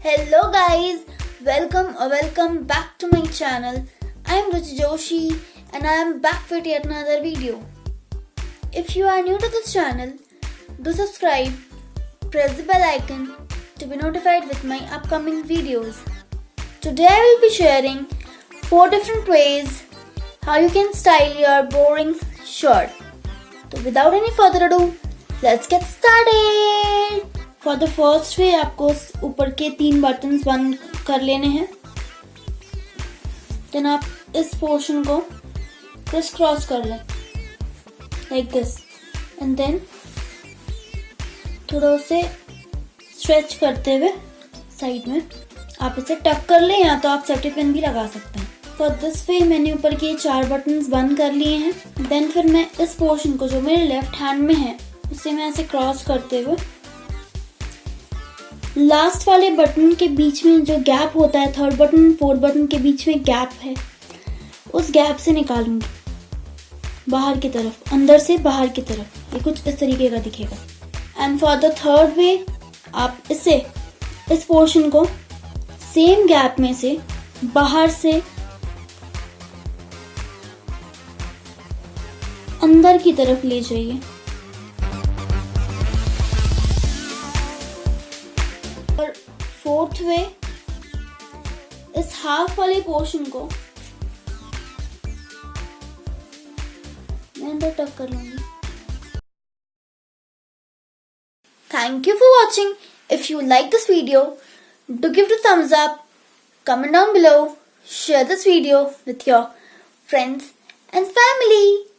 Hello guys, welcome back to my channel. I am RUCHI JOSHI and I am back with yet another video. If you are new to this channel, do subscribe, press the bell icon to be notified with my upcoming videos. Today I will be sharing 4 different ways how you can style your boring shirt. So without any further ado, let's get started. For the first way आपको ऊपर के 3 buttons बंद कर लेने हैं. Then आप इस portion को क्रिस क्रॉस कर लें लाइक दिस एंड देन थोड़ा उसे स्ट्रेच करते हुए साइड में आप इसे टक कर लें या तो आप सेफ्टी पिन भी लगा सकते हैं. फॉर दिस वे मैंने ऊपर के 4 बटन्स बंद कर लिए हैं. देन फिर मैं इस पोर्शन को जो मेरे लेफ्ट हैंड में है उसे मैं ऐसे क्रॉस करते हुए लास्ट वाले बटन के बीच में जो गैप होता है, 3rd बटन 4th बटन के बीच में गैप है, उस गैप से निकालूंगी बाहर की तरफ, अंदर से बाहर की तरफ. ये कुछ इस तरीके का दिखेगा. एंड फॉर द 3rd वे आप इस पोर्शन को सेम गैप में से बाहर से अंदर की तरफ ले जाइए. और 4th वे इस हाफ वाले पोर्शन को मैं अंदर टक कर लूंगी. Thank you for watching. If you like this video, do give it a thumbs up, comment down below, share this video with your friends and family.